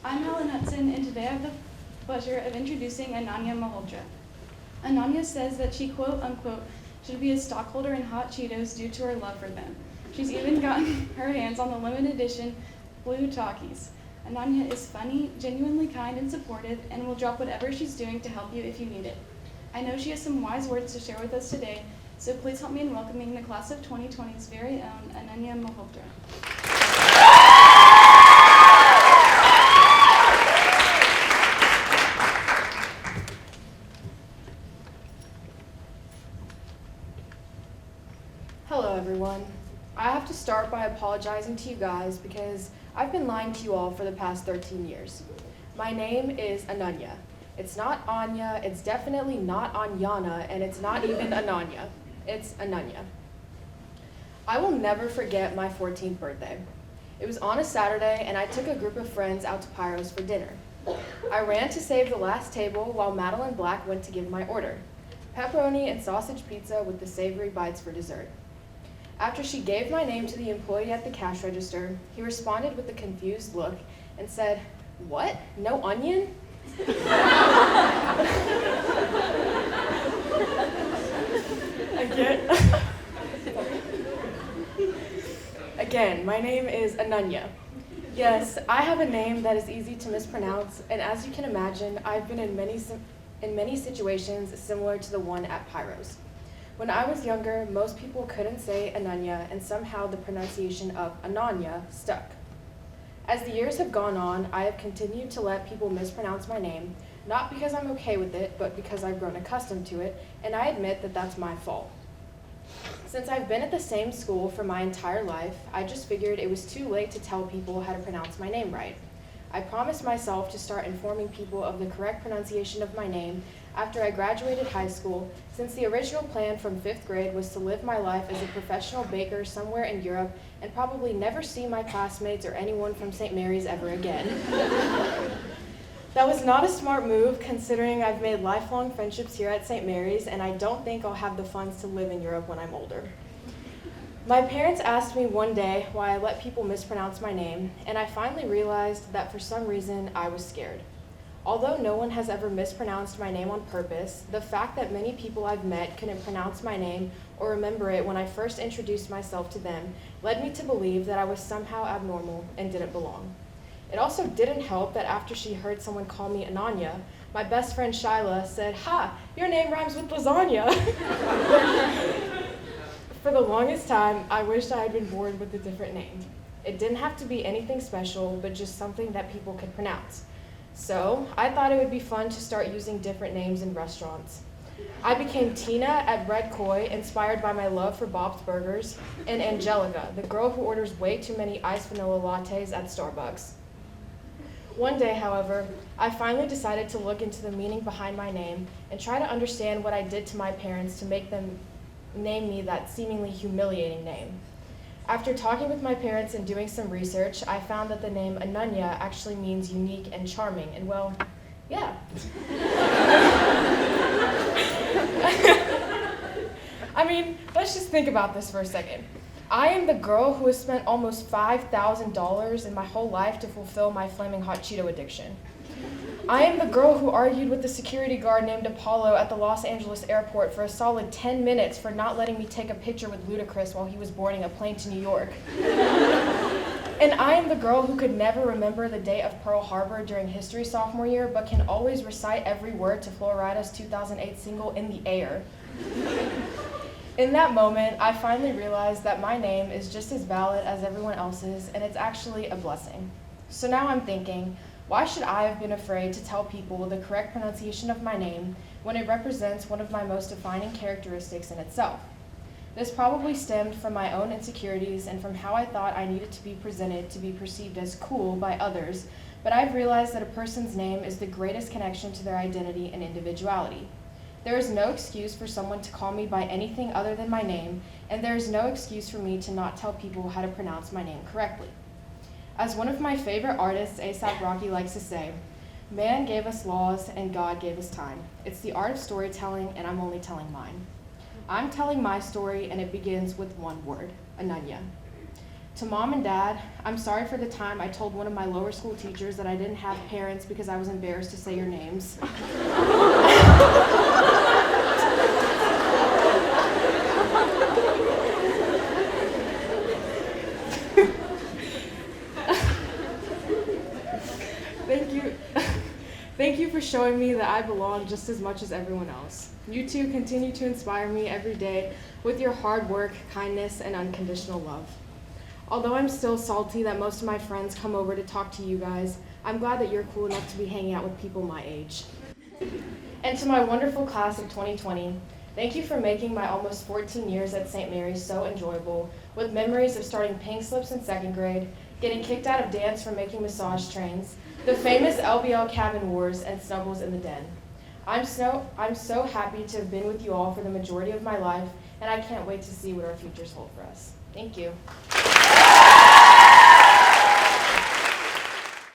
I'm Helen Hudson, and today I have the pleasure of introducing Ananya Malhotra. Ananya says that she, quote unquote, should be a stockholder in Hot Cheetos due to her love for them. She's even gotten her hands on the limited edition Blue Talkies. Ananya is funny, genuinely kind and supportive, and will drop whatever she's doing to help you if you need it. I know she has some wise words to share with us today, so please help me in welcoming the class of 2020's very own Ananya Malhotra. Hello everyone. I have to start by apologizing to you guys because I've been lying to you all for the past 13 years. My name is Ananya. It's not Anya, it's definitely not Anyana, and it's not even Ananya. It's Ananya. I will never forget my 14th birthday. It was on a Saturday and I took a group of friends out to Pyro's for dinner. I ran to save the last table while Madeline Black went to give my order. Pepperoni and sausage pizza with the savory bites for dessert. After she gave my name to the employee at the cash register, he responded with a confused look and said, "What? No onion?" Again, my name is Ananya. Yes, I have a name that is easy to mispronounce, and as you can imagine, I've been in many situations similar to the one at Pyro's. When I was younger, most people couldn't say Ananya, and somehow the pronunciation of Ananya stuck. As the years have gone on, I have continued to let people mispronounce my name, not because I'm okay with it, but because I've grown accustomed to it, and I admit that that's my fault. Since I've been at the same school for my entire life, I just figured it was too late to tell people how to pronounce my name right. I promised myself to start informing people of the correct pronunciation of my name after I graduated high school, since the original plan from 5th grade was to live my life as a professional baker somewhere in Europe and probably never see my classmates or anyone from St. Mary's ever again. That was not a smart move, considering I've made lifelong friendships here at St. Mary's, and I don't think I'll have the funds to live in Europe when I'm older. My parents asked me one day why I let people mispronounce my name, and I finally realized that for some reason I was scared. Although no one has ever mispronounced my name on purpose, the fact that many people I've met couldn't pronounce my name or remember it when I first introduced myself to them led me to believe that I was somehow abnormal and didn't belong. It also didn't help that after she heard someone call me Ananya, my best friend Shyla said, "Ha, your name rhymes with lasagna." For the longest time, I wished I had been born with a different name. It didn't have to be anything special, but just something that people could pronounce. So I thought it would be fun to start using different names in restaurants. I became Tina at Red Koi, inspired by my love for Bob's Burgers, and Angelica, the girl who orders way too many iced vanilla lattes at Starbucks. One day, however, I finally decided to look into the meaning behind my name and try to understand what I did to my parents to make them name me that seemingly humiliating name. After talking with my parents and doing some research, I found that the name Ananya actually means unique and charming, and well, yeah. I mean, let's just think about this for a second. I am the girl who has spent almost $5,000 in my whole life to fulfill my flaming hot Cheeto addiction. I am the girl who argued with the security guard named Apollo at the Los Angeles airport for a solid 10 minutes for not letting me take a picture with Ludacris while he was boarding a plane to New York. And I am the girl who could never remember the day of Pearl Harbor during history sophomore year, but can always recite every word to Flo Rida's 2008 single, In the Air. In that moment, I finally realized that my name is just as valid as everyone else's, and it's actually a blessing. So now I'm thinking, why should I have been afraid to tell people the correct pronunciation of my name when it represents one of my most defining characteristics in itself? This probably stemmed from my own insecurities and from how I thought I needed to be presented to be perceived as cool by others, but I've realized that a person's name is the greatest connection to their identity and individuality. There is no excuse for someone to call me by anything other than my name, and there is no excuse for me to not tell people how to pronounce my name correctly. As one of my favorite artists, A$AP Rocky, likes to say, "Man gave us laws and God gave us time. It's the art of storytelling, and I'm only telling mine." I'm telling my story, and it begins with one word, Ananya. To Mom and Dad, I'm sorry for the time I told one of my lower school teachers that I didn't have parents because I was embarrassed to say your names. Thank you for showing me that I belong just as much as everyone else. You two continue to inspire me every day with your hard work, kindness, and unconditional love. Although I'm still salty that most of my friends come over to talk to you guys, I'm glad that you're cool enough to be hanging out with people my age. And to my wonderful class of 2020, thank you for making my almost 14 years at St. Mary's so enjoyable, with memories of starting pink slips in 2nd grade, getting kicked out of dance for making massage trains, the famous LBL cabin wars, and snuggles in the den. I'm so happy to have been with you all for the majority of my life, and I can't wait to see what our futures hold for us. Thank you.